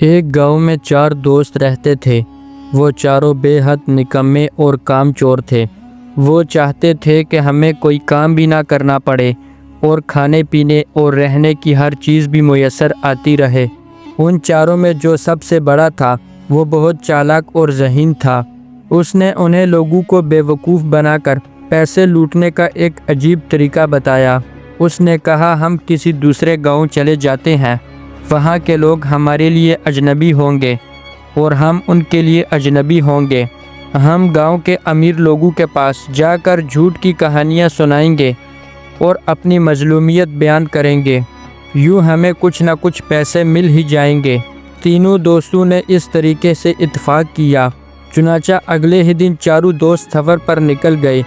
ایک گاؤں میں 4 دوست رہتے تھے۔ وہ چاروں بے حد نکمے اور کام چور تھے۔ وہ چاہتے تھے کہ ہمیں کوئی کام بھی نہ کرنا پڑے اور کھانے پینے اور رہنے کی ہر چیز بھی میسر آتی رہے۔ ان چاروں میں جو سب سے بڑا تھا وہ بہت چالاک اور ذہین تھا۔ اس نے انہیں لوگوں کو بیوقوف بنا کر پیسے لوٹنے کا ایک عجیب طریقہ بتایا۔ اس نے کہا، ہم کسی دوسرے گاؤں چلے جاتے ہیں، وہاں کے لوگ ہمارے لیے اجنبی ہوں گے اور ہم ان کے لیے اجنبی ہوں گے۔ ہم گاؤں کے امیر لوگوں کے پاس جا کر جھوٹ کی کہانیاں سنائیں گے اور اپنی مظلومیت بیان کریں گے۔ یوں ہمیں کچھ نہ کچھ پیسے مل ہی جائیں گے۔ تینوں دوستوں نے اس طریقے سے اتفاق کیا۔ چنانچہ اگلے ہی دن چاروں دوست سفر پر نکل گئے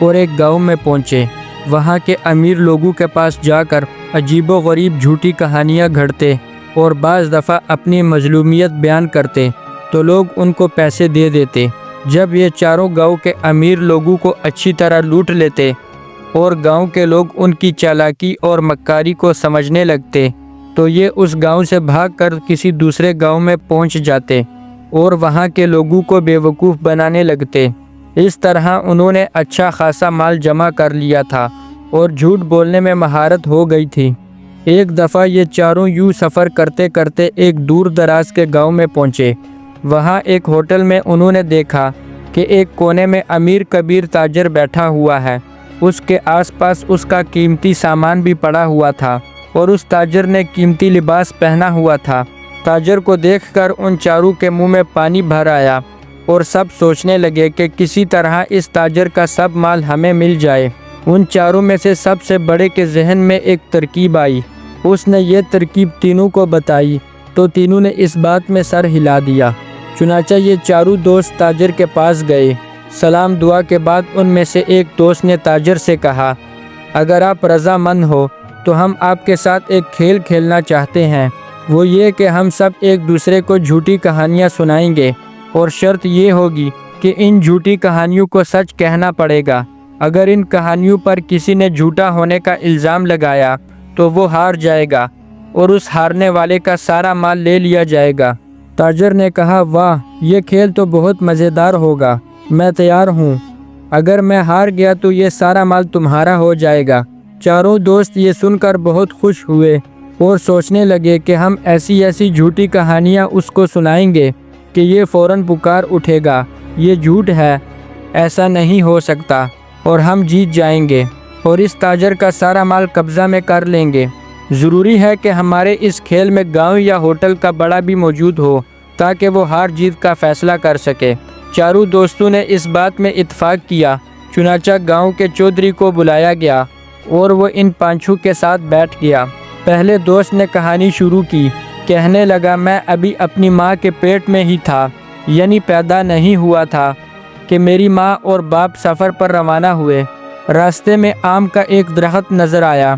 اور ایک گاؤں میں پہنچے۔ وہاں کے امیر لوگوں کے پاس جا کر عجیب و غریب جھوٹی کہانیاں گھڑتے اور بعض دفعہ اپنی مظلومیت بیان کرتے تو لوگ ان کو پیسے دے دیتے۔ جب یہ چاروں گاؤں کے امیر لوگوں کو اچھی طرح لوٹ لیتے اور گاؤں کے لوگ ان کی چالاکی اور مکاری کو سمجھنے لگتے تو یہ اس گاؤں سے بھاگ کر کسی دوسرے گاؤں میں پہنچ جاتے اور وہاں کے لوگوں کو بیوقوف بنانے لگتے۔ اس طرح انہوں نے اچھا خاصا مال جمع کر لیا تھا اور جھوٹ بولنے میں مہارت ہو گئی تھی۔ ایک دفعہ یہ چاروں یوں سفر کرتے کرتے ایک دور دراز کے گاؤں میں پہنچے۔ وہاں ایک ہوٹل میں انہوں نے دیکھا کہ ایک کونے میں امیر کبیر تاجر بیٹھا ہوا ہے۔ اس کے آس پاس اس کا قیمتی سامان بھی پڑا ہوا تھا اور اس تاجر نے قیمتی لباس پہنا ہوا تھا۔ تاجر کو دیکھ کر ان چاروں کے منہ میں پانی بھر آیا اور سب سوچنے لگے کہ کسی طرح اس تاجر کا سب مال ہمیں مل جائے۔ ان چاروں میں سے سب سے بڑے کے ذہن میں ایک ترکیب آئی۔ اس نے یہ ترکیب تینوں کو بتائی تو تینوں نے اس بات میں سر ہلا دیا۔ چنانچہ یہ چاروں دوست تاجر کے پاس گئے۔ سلام دعا کے بعد ان میں سے ایک دوست نے تاجر سے کہا، اگر آپ رضامند ہو تو ہم آپ کے ساتھ ایک کھیل کھیلنا چاہتے ہیں۔ وہ یہ کہ ہم سب ایک دوسرے کو جھوٹی کہانیاں سنائیں گے اور شرط یہ ہوگی کہ ان جھوٹی کہانیوں کو سچ کہنا پڑے گا۔ اگر ان کہانیوں پر کسی نے جھوٹا ہونے کا الزام لگایا تو وہ ہار جائے گا اور اس ہارنے والے کا سارا مال لے لیا جائے گا۔ تاجر نے کہا، واہ، یہ کھیل تو بہت مزیدار ہوگا، میں تیار ہوں۔ اگر میں ہار گیا تو یہ سارا مال تمہارا ہو جائے گا۔ چاروں دوست یہ سن کر بہت خوش ہوئے اور سوچنے لگے کہ ہم ایسی ایسی جھوٹی کہانیاں اس کو سنائیں گے کہ یہ فوراً پکار اٹھے گا، یہ جھوٹ ہے، ایسا نہیں ہو سکتا، اور ہم جیت جائیں گے اور اس تاجر کا سارا مال قبضہ میں کر لیں گے۔ ضروری ہے کہ ہمارے اس کھیل میں گاؤں یا ہوٹل کا بڑا بھی موجود ہو تاکہ وہ ہار جیت کا فیصلہ کر سکے۔ چاروں دوستوں نے اس بات میں اتفاق کیا۔ چنانچہ گاؤں کے چودھری کو بلایا گیا اور وہ ان پانچوں کے ساتھ بیٹھ گیا۔ پہلے دوست نے کہانی شروع کی۔ کہنے لگا، میں ابھی اپنی ماں کے پیٹ میں ہی تھا، یعنی پیدا نہیں ہوا تھا، کہ میری ماں اور باپ سفر پر روانہ ہوئے۔ راستے میں آم کا ایک درخت نظر آیا۔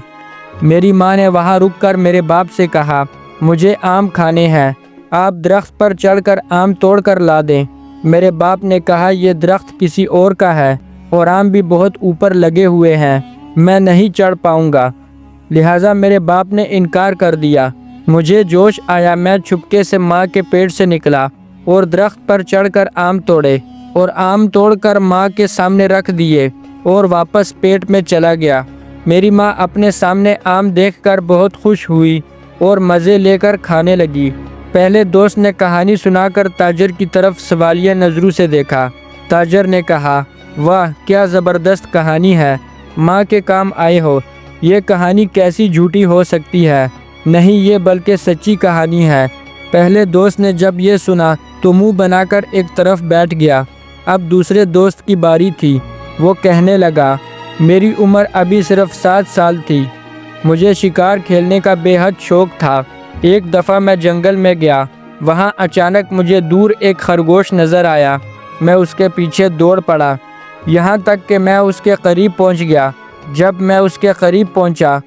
میری ماں نے وہاں رک کر میرے باپ سے کہا، مجھے آم کھانے ہیں، آپ درخت پر چڑھ کر آم توڑ کر لا دیں۔ میرے باپ نے کہا، یہ درخت کسی اور کا ہے اور آم بھی بہت اوپر لگے ہوئے ہیں، میں نہیں چڑھ پاؤں گا۔ لہٰذا میرے باپ نے انکار کر دیا۔ مجھے جوش آیا، میں چھپکے سے ماں کے پیٹ سے نکلا اور درخت پر چڑھ کر آم توڑے اور آم توڑ کر ماں کے سامنے رکھ دیے اور واپس پیٹ میں چلا گیا۔ میری ماں اپنے سامنے آم دیکھ کر بہت خوش ہوئی اور مزے لے کر کھانے لگی۔ پہلے دوست نے کہانی سنا کر تاجر کی طرف سوالیہ نظروں سے دیکھا۔ تاجر نے کہا، واہ، کیا زبردست کہانی ہے، ماں کے کام آئے ہو۔ یہ کہانی کیسی جھوٹی ہو سکتی ہے؟ نہیں، یہ بلکہ سچی کہانی ہے۔ پہلے دوست نے جب یہ سنا تو منہ بنا کر ایک طرف بیٹھ گیا۔ اب دوسرے دوست کی باری تھی۔ وہ کہنے لگا، میری عمر ابھی صرف 7 سال تھی، مجھے شکار کھیلنے کا بے حد شوق تھا۔ ایک دفعہ میں جنگل میں گیا، وہاں اچانک مجھے دور ایک خرگوش نظر آیا۔ میں اس کے پیچھے دوڑ پڑا، یہاں تک کہ میں اس کے قریب پہنچ گیا۔ جب میں اس کے قریب پہنچا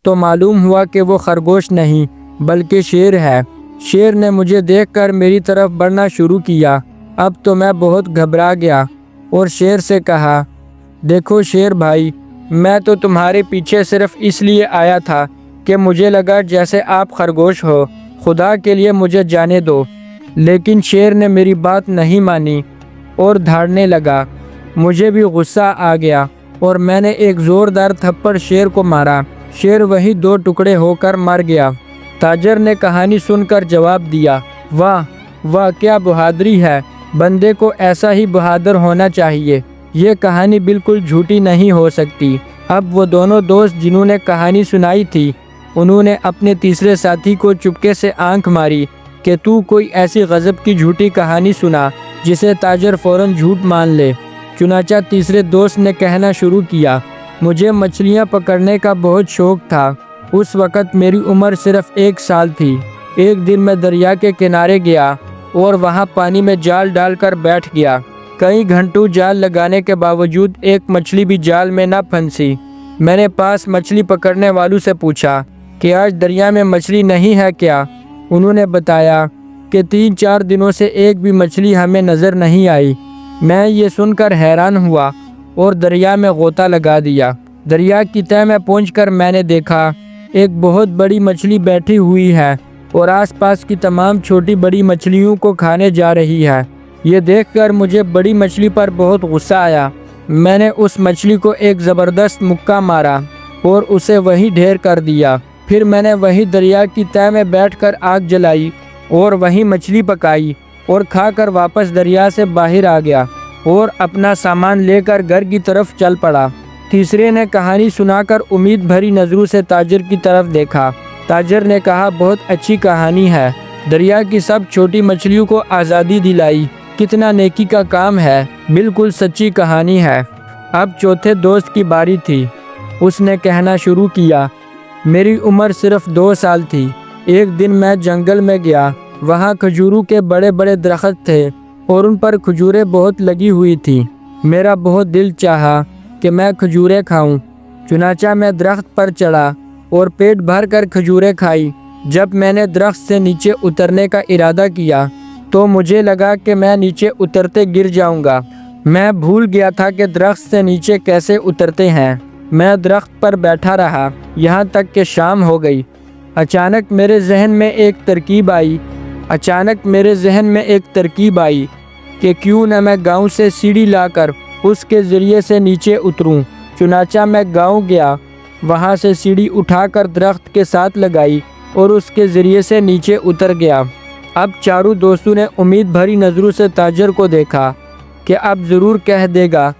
تو معلوم ہوا کہ وہ خرگوش نہیں بلکہ شیر ہے۔ شیر نے مجھے دیکھ کر میری طرف بڑھنا شروع کیا۔ اب تو میں بہت گھبرا گیا اور شیر سے کہا، دیکھو شیر بھائی، میں تو تمہارے پیچھے صرف اس لیے آیا تھا کہ مجھے لگا جیسے آپ خرگوش ہو، خدا کے لیے مجھے جانے دو۔ لیکن شیر نے میری بات نہیں مانی اور دھاڑنے لگا۔ مجھے بھی غصہ آ گیا اور میں نے ایک زوردار تھپڑ شیر کو مارا۔ شیر وہی 2 ٹکڑے ہو کر مر گیا۔ تاجر نے کہانی سن کر جواب دیا، واہ واہ، کیا بہادری ہے، بندے کو ایسا ہی بہادر ہونا چاہیے، یہ کہانی بالکل جھوٹی نہیں ہو سکتی۔ اب وہ دونوں دوست جنہوں نے کہانی سنائی تھی، انہوں نے اپنے تیسرے ساتھی کو چپکے سے آنکھ ماری کہ تو کوئی ایسی غضب کی جھوٹی کہانی سنا جسے تاجر فوراً جھوٹ مان لے۔ چنانچہ تیسرے دوست نے کہنا شروع کیا، مجھے مچھلیاں پکڑنے کا بہت شوق تھا۔ اس وقت میری عمر صرف 1 سال تھی۔ ایک دن میں دریا کے کنارے گیا اور وہاں پانی میں جال ڈال کر بیٹھ گیا۔ کئی گھنٹوں جال لگانے کے باوجود ایک مچھلی بھی جال میں نہ پھنسی۔ میں نے پاس مچھلی پکڑنے والوں سے پوچھا کہ آج دریا میں مچھلی نہیں ہے کیا؟ انہوں نے بتایا کہ 3-4 دنوں سے ایک بھی مچھلی ہمیں نظر نہیں آئی۔ میں یہ سن کر حیران ہوا اور دریا میں غوطہ لگا دیا۔ دریا کی تہہ میں پہنچ کر میں نے دیکھا ایک بہت بڑی مچھلی بیٹھی ہوئی ہے اور آس پاس کی تمام چھوٹی بڑی مچھلیوں کو کھانے جا رہی ہے۔ یہ دیکھ کر مجھے بڑی مچھلی پر بہت غصہ آیا۔ میں نے اس مچھلی کو ایک زبردست مکہ مارا اور اسے وہیں ڈھیر کر دیا۔ پھر میں نے وہیں دریا کی تہہ میں بیٹھ کر آگ جلائی اور وہیں مچھلی پکائی اور کھا کر واپس دریا سے باہر آ گیا اور اپنا سامان لے کر گھر کی طرف چل پڑا۔ تیسرے نے کہانی سنا کر امید بھری نظروں سے تاجر کی طرف دیکھا۔ تاجر نے کہا، بہت اچھی کہانی ہے، دریا کی سب چھوٹی مچھلیوں کو آزادی دلائی، کتنا نیکی کا کام ہے، بالکل سچی کہانی ہے۔ اب چوتھے دوست کی باری تھی۔ اس نے کہنا شروع کیا، میری عمر صرف 2 سال تھی۔ ایک دن میں جنگل میں گیا، وہاں کھجوروں کے بڑے بڑے درخت تھے اور ان پر کھجوریں بہت لگی ہوئی تھیں۔ میرا بہت دل چاہا کہ میں کھجوریں کھاؤں، چنانچہ میں درخت پر چڑھا اور پیٹ بھر کر کھجوریں کھائی۔ جب میں نے درخت سے نیچے اترنے کا ارادہ کیا تو مجھے لگا کہ میں نیچے اترتے گر جاؤں گا۔ میں بھول گیا تھا کہ درخت سے نیچے کیسے اترتے ہیں۔ میں درخت پر بیٹھا رہا یہاں تک کہ شام ہو گئی۔ اچانک میرے ذہن میں ایک ترکیب آئی کہ کیوں نہ میں گاؤں سے سیڑھی لا کر اس کے ذریعے سے نیچے اتروں۔ چنانچہ میں گاؤں گیا، وہاں سے سیڑھی اٹھا کر درخت کے ساتھ لگائی اور اس کے ذریعے سے نیچے اتر گیا۔ اب چاروں دوستوں نے امید بھری نظروں سے تاجر کو دیکھا کہ اب ضرور کہہ دے گا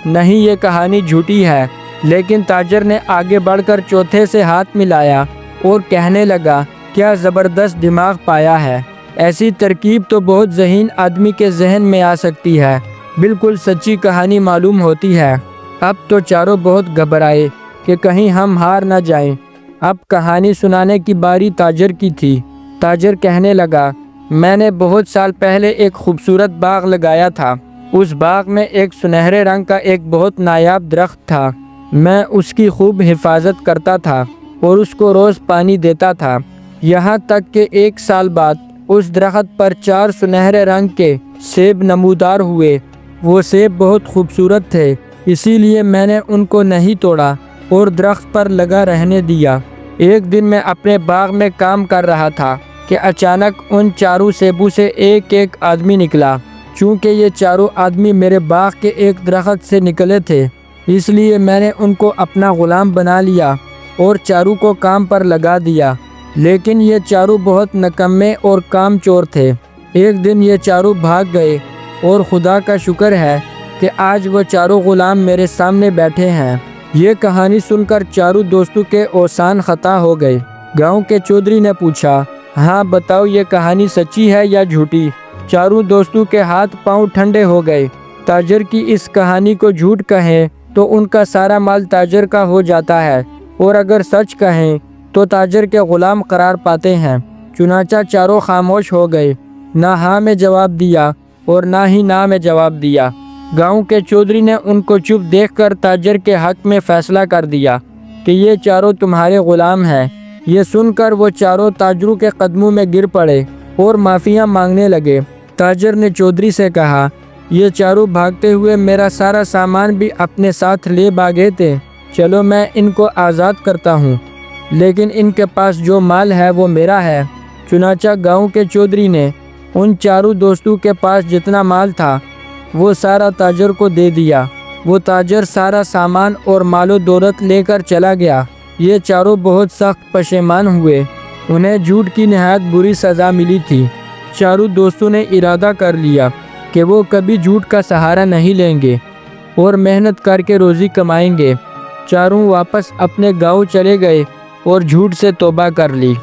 نہیں یہ کہانی جھوٹی ہے، لیکن تاجر نے آگے بڑھ کر چوتھے سے ہاتھ ملایا اور کہنے لگا، کیا زبردست دماغ پایا ہے، ایسی ترکیب تو بہت ذہین آدمی کے ذہن میں آ سکتی ہے، بالکل سچی کہانی معلوم ہوتی ہے۔ اب تو چاروں بہت گھبرائے کہ کہیں ہم ہار نہ جائیں۔ اب کہانی سنانے کی باری تاجر کی تھی۔ تاجر کہنے لگا، میں نے بہت سال پہلے ایک خوبصورت باغ لگایا تھا۔ اس باغ میں ایک سنہرے رنگ کا ایک بہت نایاب درخت تھا۔ میں اس کی خوب حفاظت کرتا تھا اور اس کو روز پانی دیتا تھا، یہاں تک کہ 1 سال بعد اس درخت پر 4 سنہرے رنگ کے سیب نمودار ہوئے۔ وہ سیب بہت خوبصورت تھے، اسی لیے میں نے ان کو نہیں توڑا اور درخت پر لگا رہنے دیا۔ ایک دن میں اپنے باغ میں کام کر رہا تھا کہ اچانک ان 4 سیبوں سے ایک آدمی نکلا۔ چونکہ یہ 4 آدمی میرے باغ کے ایک درخت سے نکلے تھے، اس لیے میں نے ان کو اپنا غلام بنا لیا اور 4 کو کام پر لگا دیا۔ لیکن یہ 4 بہت نکمے اور کام چور تھے۔ ایک دن یہ 4 بھاگ گئے اور خدا کا شکر ہے کہ آج وہ 4 غلام میرے سامنے بیٹھے ہیں۔ یہ کہانی سن کر 4 دوستوں کے اوسان خطا ہو گئے۔ گاؤں کے چودھری نے پوچھا، ہاں بتاؤ یہ کہانی سچی ہے یا جھوٹی؟ 4 دوستوں کے ہاتھ پاؤں ٹھنڈے ہو گئے۔ تاجر کی اس کہانی کو جھوٹ کہیں تو ان کا سارا مال تاجر کا ہو جاتا ہے، اور اگر سچ کہیں تو تاجر کے غلام قرار پاتے ہیں۔ چنانچہ 4 خاموش ہو گئے، نہ ہاں میں جواب دیا اور نہ ہی نہ میں جواب دیا۔ گاؤں کے چودھری نے ان کو چپ دیکھ کر تاجر کے حق میں فیصلہ کر دیا کہ یہ 4 تمہارے غلام ہیں۔ یہ سن کر وہ 4 تاجروں کے قدموں میں گر پڑے اور معافیاں مانگنے لگے۔ تاجر نے چودھری سے کہا، یہ 4 بھاگتے ہوئے میرا سارا سامان بھی اپنے ساتھ لے بھاگے تھے، چلو میں ان کو آزاد کرتا ہوں، لیکن ان کے پاس جو مال ہے وہ میرا ہے۔ چنانچہ گاؤں کے چودھری نے ان چاروں دوستوں کے پاس جتنا مال تھا وہ سارا تاجر کو دے دیا۔ وہ تاجر سارا سامان اور مال و دولت لے کر چلا گیا۔ یہ چاروں بہت سخت پشیمان ہوئے۔ انہیں جھوٹ کی نہایت بری سزا ملی تھی۔ چاروں دوستوں نے ارادہ کر لیا کہ وہ کبھی جھوٹ کا سہارا نہیں لیں گے اور محنت کر کے روزی کمائیں گے۔ چاروں واپس اپنے گاؤں چلے گئے اور جھوٹ سے توبہ کر لی۔